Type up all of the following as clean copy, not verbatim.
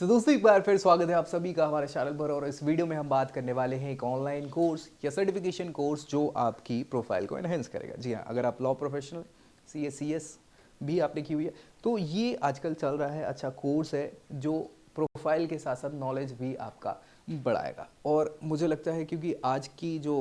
दोस्तों एक बार फिर स्वागत है आप सभी का हमारे चैनल पर। और इस वीडियो में हम बात करने वाले हैं एक ऑनलाइन कोर्स या सर्टिफिकेशन कोर्स जो आपकी प्रोफाइल को एनहेंस करेगा। जी हाँ, अगर आप लॉ प्रोफेशनल CS भी आपने की हुई है तो ये आजकल चल रहा है अच्छा कोर्स है जो प्रोफाइल के साथ साथ नॉलेज भी आपका बढ़ाएगा। और मुझे लगता है क्योंकि आज की जो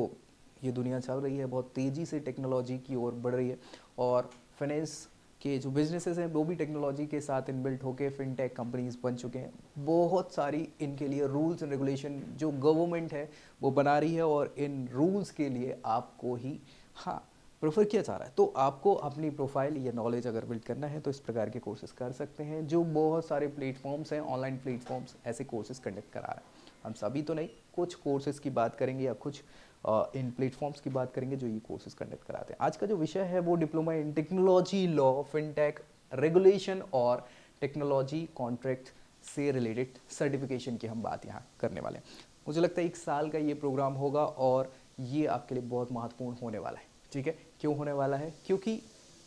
ये दुनिया चल रही है बहुत तेज़ी से टेक्नोलॉजी की ओर बढ़ रही है और फाइनेंस के जो बिजनेसेस हैं वो भी टेक्नोलॉजी के साथ इनबिल्ट होके फिनटेक कंपनीज बन चुके हैं। बहुत सारी इनके लिए रूल्स एंड रेगुलेशन जो गवर्नमेंट है वो बना रही है और इन रूल्स के लिए आपको ही हाँ प्रेफर किया जा रहा है। तो आपको अपनी प्रोफाइल या नॉलेज अगर बिल्ड करना है तो इस प्रकार के कोर्सेज कर सकते हैं जो बहुत सारे प्लेटफॉर्म्स हैं, ऑनलाइन प्लेटफॉर्म्स ऐसे कोर्सेज कंडक्ट करा रहे हैं। हम सभी तो नहीं, कुछ कोर्सेज की बात करेंगे या कुछ इन प्लेटफॉर्म्स की बात करेंगे जो ये कोर्सेज कंडक्ट कराते हैं। आज का जो विषय है वो diploma in technology law, fintech, regulation और टेक्नोलॉजी कॉन्ट्रैक्ट से रिलेटेड सर्टिफिकेशन की हम बात यहाँ करने वाले हैं। मुझे लगता है 1 साल का ये प्रोग्राम होगा और ये आपके लिए बहुत महत्वपूर्ण होने वाला है। ठीक है, क्यों होने वाला है? क्योंकि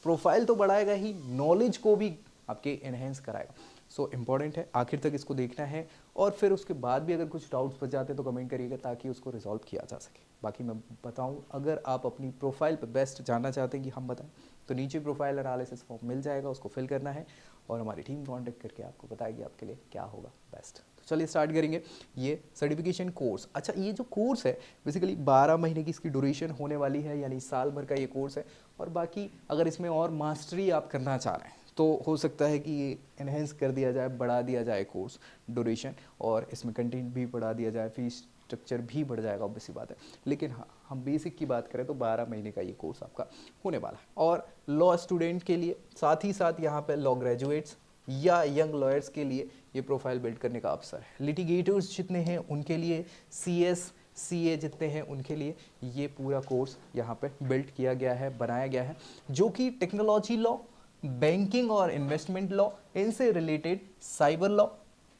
प्रोफाइल तो बढ़ाएगा ही, नॉलेज को भी आपके एनहेंस कराएगा। सो इम्पॉर्टेंट है, आखिर तक इसको देखना है और फिर उसके बाद भी अगर कुछ डाउट्स बच जाते हैं तो कमेंट करिएगा ताकि उसको रिजॉल्व किया जा सके। बाकी मैं बताऊं, अगर आप अपनी प्रोफाइल पे बेस्ट जानना चाहते हैं कि हम बताएं तो नीचे प्रोफाइल एनालिसिस फॉर्म मिल जाएगा, उसको फिल करना है और हमारी टीम कांटेक्ट करके आपको बताएगी आपके लिए क्या होगा बेस्ट। तो चलिए स्टार्ट करेंगे ये सर्टिफिकेशन कोर्स। अच्छा, ये जो कोर्स है बेसिकली 12 महीने की इसकी ड्यूरेशन होने वाली है, यानी साल भर का ये कोर्स है। और बाकी अगर इसमें और मास्टरी आप करना चाह रहे हैं तो हो सकता है कि ये इन्हेंस कर दिया जाए, बढ़ा दिया जाए कोर्स ड्यूरेशन, और इसमें कंटेंट भी बढ़ा दिया जाए, फीस स्ट्रक्चर भी बढ़ जाएगा, ऑब्वियस सी बात है। लेकिन हाँ, हम बेसिक की बात करें तो 12 महीने का ये कोर्स आपका होने वाला है। और लॉ स्टूडेंट के लिए, साथ ही साथ यहाँ पे लॉ ग्रेजुएट्स या यंग लॉयर्स के लिए ये प्रोफाइल बिल्ड करने का अवसर है। लिटिगेटर्स जितने हैं उनके लिए, CA जितने हैं उनके लिए ये पूरा कोर्स यहाँ पे बिल्ड किया गया है, बनाया गया है, जो कि टेक्नोलॉजी लॉ, बैंकिंग और इन्वेस्टमेंट लॉ, इनसे रिलेटेड साइबर लॉ,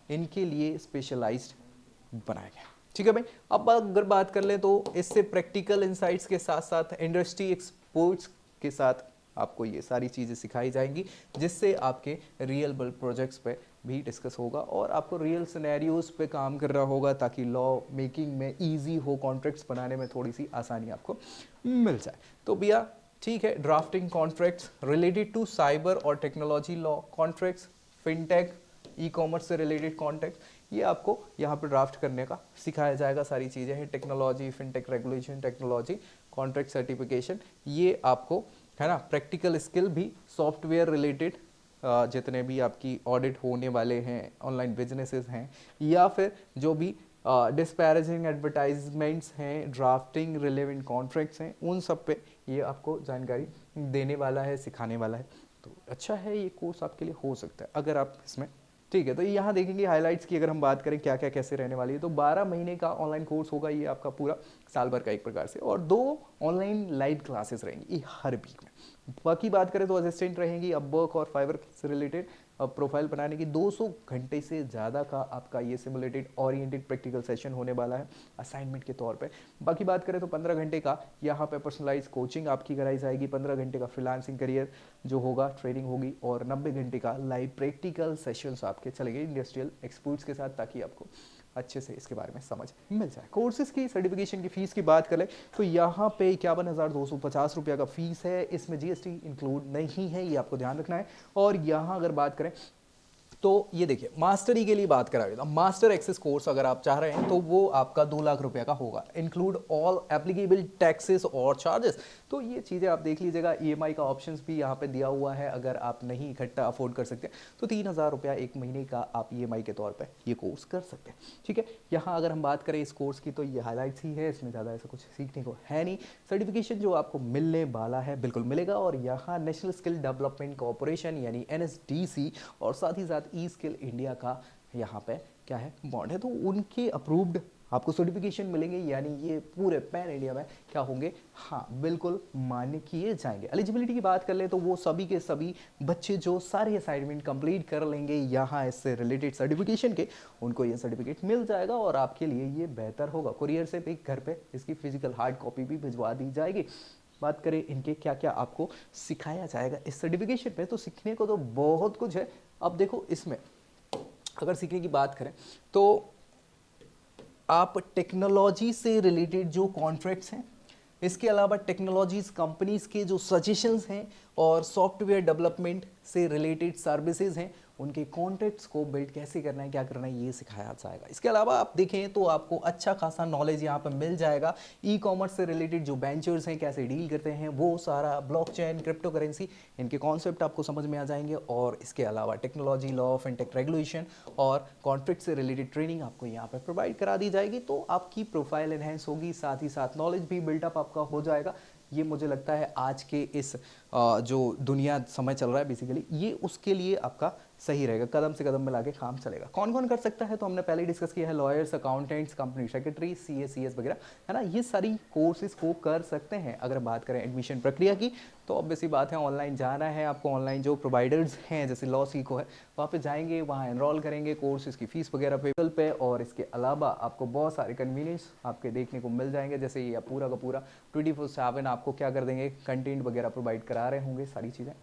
इनके लिए स्पेशलाइज्ड बनाया गया। ठीक है भाई, अब अगर बात कर ले तो इससे प्रैक्टिकल इंसाइट्स के साथ साथ इंडस्ट्री एक्सपर्ट्स के साथ आपको ये सारी चीज़ें सिखाई जाएंगी, जिससे आपके रियल वर्ल्ड प्रोजेक्ट्स पे भी डिस्कस होगा और आपको रियल सिनेरियोज पे काम कर रहा होगा ताकि लॉ मेकिंग में इजी हो, कॉन्ट्रैक्ट्स बनाने में थोड़ी सी आसानी आपको मिल जाए। तो भैया ठीक है, drafting contracts related to cyber और technology law, contracts, fintech, e commerce से रिलेटेड कॉन्ट्रैक्ट, ये आपको यहाँ पे ड्राफ्ट करने का सिखाया जाएगा। सारी चीज़ें हैं, technology, fintech, regulation, technology, contract, certification, ये आपको है ना। प्रैक्टिकल स्किल भी, सॉफ्टवेयर रिलेटेड जितने भी आपकी ऑडिट होने वाले हैं, ऑनलाइन बिजनेसेस हैं, या फिर जो भी डिस्पैरेजिंग एडवर्टाइजमेंट्स हैं, ड्राफ्टिंग रिलेवेंट कॉन्ट्रैक्ट्स हैं, उन सब पे ये आपको जानकारी देने वाला है, सिखाने वाला है। तो अच्छा है, ये कोर्स आपके लिए हो सकता है अगर आप इसमें ठीक है। तो यहाँ देखेंगे हाइलाइट्स की, अगर हम बात करें क्या क्या कैसे रहने वाली है, तो 12 महीने का ऑनलाइन कोर्स होगा ये आपका पूरा साल भर का एक प्रकार से, और 2 ऑनलाइन लाइव क्लासेस रहेंगी ये हर वीक में। बाकी बात करें तो असिस्टेंट रहेंगी, अपवर्क और फाइवर से रिलेटेड प्रोफाइल बनाने की 200 घंटे से ज़्यादा का आपका ये सिमुलेटेड ओरिएंटेड प्रैक्टिकल सेशन होने वाला है असाइनमेंट के तौर पे। बाकी बात करें तो 15 घंटे का यहाँ पे पर्सनलाइज कोचिंग आपकी कराई जाएगी, 15 घंटे का फ्रीलांसिंग करियर जो होगा, ट्रेनिंग होगी, और 90 घंटे का लाइव प्रैक्टिकल सेशंस आपके चलेंगे इंडस्ट्रियल एक्सपर्ट्स के साथ, ताकि आपको अच्छे से इसके बारे में समझ मिल जाए। कोर्सेज की सर्टिफिकेशन की फीस की बात करें तो यहाँ पे 51,250 रुपया का फीस है, इसमें GST इंक्लूड नहीं है, ये आपको ध्यान रखना है। और यहाँ अगर बात करें तो ये देखिए, मास्टरी के लिए बात करा था, मास्टर एक्सेस कोर्स अगर आप चाह रहे हैं तो वो आपका 2 लाख रुपए का होगा, इंक्लूड ऑल एप्लीकेबल टैक्सेस और चार्जेस। तो ये चीज़ें आप देख लीजिएगा, EMI का ऑप्शंस भी यहाँ पे दिया हुआ है, अगर आप नहीं इकट्ठा अफोर्ड कर सकते तो 3,000 रुपया एक महीने का आप EMI के तौर पर ये कोर्स कर सकते हैं। ठीक है, यहाँ अगर हम बात करें इस कोर्स की तो ये हाईलाइट्स ही है, इसमें ज़्यादा ऐसा कुछ सीखने को है नहीं। सर्टिफिकेशन जो आपको मिलने वाला है बिल्कुल मिलेगा, और यहाँ नेशनल स्किल डेवलपमेंट कॉर्पोरेशन यानी NSDC और साथ ही साथ ई स्किल इंडिया का यहाँ पे क्या है, बॉन्ड है, तो उनके अप्रूव्ड आपको सर्टिफिकेशन मिलेंगे, यानी ये पूरे पैन इंडिया में क्या होंगे, हाँ बिल्कुल मान्य किए जाएंगे। एलिजिबिलिटी की बात कर ले तो वो सभी के सभी बच्चे जो सारे असाइनमेंट कंप्लीट कर लेंगे यहाँ इससे रिलेटेड सर्टिफिकेशन के, उनको ये सर्टिफिकेट मिल जाएगा और आपके लिए ये बेहतर होगा। कुरियर से भी घर पे इसकी फिजिकल हार्ड कॉपी भी भिजवा दी जाएगी। बात करें इनके क्या क्या आपको सिखाया जाएगा इस सर्टिफिकेशन पे, तो सीखने को तो बहुत कुछ है। अब देखो इसमें अगर सीखने की बात करें तो आप टेक्नोलॉजी से रिलेटेड जो कॉन्ट्रैक्ट्स हैं, इसके अलावा टेक्नोलॉजीज कंपनीज के जो सजेशंस हैं और सॉफ्टवेयर डेवलपमेंट से रिलेटेड सर्विसेज हैं, उनके कॉन्ट्रैक्ट्स को बिल्ड कैसे करना है, क्या करना है, ये सिखाया जाएगा। इसके अलावा आप देखें तो आपको अच्छा खासा नॉलेज यहाँ पर मिल जाएगा। ई कॉमर्स से रिलेटेड जो वेंचर्स हैं कैसे डील करते हैं, वो सारा ब्लॉकचेन, क्रिप्टो करेंसी, इनके कॉन्सेप्ट आपको समझ में आ जाएंगे। और इसके अलावा टेक्नोलॉजी, लॉ, फिनटेक रेगुलेशन और कॉन्ट्रैक्ट से रिलेटेड ट्रेनिंग आपको यहाँ पर प्रोवाइड करा दी जाएगी। तो आपकी प्रोफाइल एनहेंस होगी, साथ ही साथ नॉलेज भी बिल्डअप आपका हो जाएगा। ये मुझे लगता है आज के इस जो दुनिया समय चल रहा है बेसिकली, ये उसके लिए आपका सही रहेगा, कदम से कदम मिला के काम चलेगा। कौन कौन कर सकता है, तो हमने पहले ही डिस्कस किया है, lawyers, accountants, company secretary, CA, CS वगैरह, है ना, ये सारी कोर्सेज को कर सकते हैं। अगर बात करें एडमिशन प्रक्रिया की, तो ऑब्वियसली बात है ऑनलाइन जाना है आपको। ऑनलाइन जो प्रोवाइडर्स हैं जैसे लॉ सीको है, वहाँ पे जाएंगे, वहाँ एनरोल करेंगे, कोर्सेज की फीस वगैरह पे और इसके अलावा आपको बहुत सारे कन्वीनियंस आपके देखने को मिल जाएंगे। जैसे ये पूरा का पूरा 24/7 आपको क्या कर देंगे, कंटेंट वगैरह प्रोवाइड करा रहे होंगे, सारी चीज़ें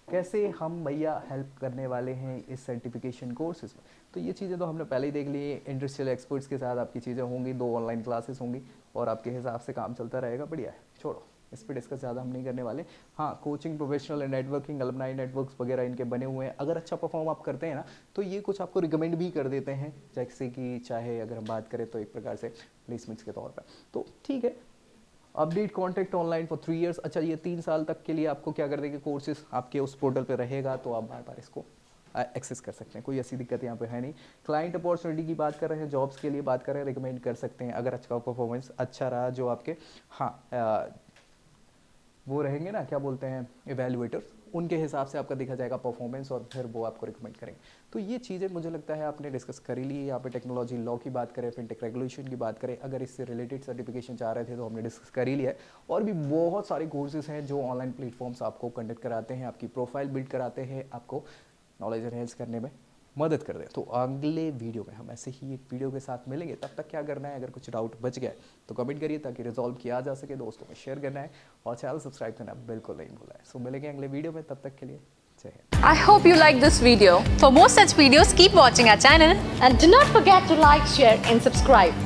कैसे हम भैया हेल्प करने वाले हैं इस सर्टिफिकेशन कोर्सेज में। तो ये चीज़ें तो हमने पहले ही देख ली। इंडस्ट्रियल एक्सपर्ट्स के साथ आपकी चीज़ें होंगी, 2 ऑनलाइन क्लासेस होंगी और आपके हिसाब से काम चलता रहेगा। बढ़िया है, छोड़ो इस पर डिस्कस ज़्यादा हम नहीं करने वाले। हाँ, coaching, professional and networking, alumni networks वगैरह इनके बने हुए हैं। अगर अच्छा परफॉर्म आप करते हैं ना, तो ये कुछ आपको रिकमेंड भी कर देते हैं, जैसे कि चाहे अगर हम बात करें तो एक प्रकार से प्लेसमेंट्स के तौर पर। तो ठीक है, update contact online for 3 years. अच्छा, ये 3 साल तक के लिए आपको क्या कर देंगे, कोर्सेज आपके उस पोर्टल पे रहेगा, तो आप बार बार इसको एक्सेस कर सकते हैं, कोई ऐसी दिक्कत यहाँ पे है नहीं। क्लाइंट अपॉर्चुनिटी की बात कर रहे हैं, जॉब्स के लिए बात कर रहे हैं, रिकमेंड कर सकते हैं अगर अच्छा परफॉर्मेंस अच्छा रहा। जो आपके वो रहेंगे ना, क्या बोलते हैं, इवेल्युएटर्स, उनके हिसाब से आपका देखा जाएगा परफॉर्मेंस और फिर वो आपको रिकमेंड करेंगे। तो ये चीज़ें मुझे लगता है आपने डिस्कस कर ही ली। यहाँ पे टेक्नोलॉजी, लॉ की बात करें, फिनटेक रेगुलेशन की बात करें, अगर इससे रिलेटेड सर्टिफिकेशन चाह रहे थे तो हमने डिस्कस कर ही लिया है। और भी बहुत सारे कोर्सेज हैं जो ऑनलाइन प्लेटफॉर्म्स आपको कंडक्ट कराते हैं, आपकी प्रोफाइल बिल्ड कराते हैं, आपको नॉलेज एनहेंस करने में मदद कर दें। तो अगले वीडियो में हम ऐसे ही एक वीडियो के साथ मिलेंगे। तब तक क्या करना है, अगर कुछ डाउट बच गया तो कमेंट करिए ताकि रिजॉल्व किया जा सके, दोस्तों में शेयर करना है और चैनल सब्सक्राइब करना बिल्कुल नहीं भूला है। सो मिलेंगे अगले वीडियो में, तब तक के लिए जय Hind. I hope you like this video. For more such videos, keep watching our channel. And do not forget to like, share and subscribe.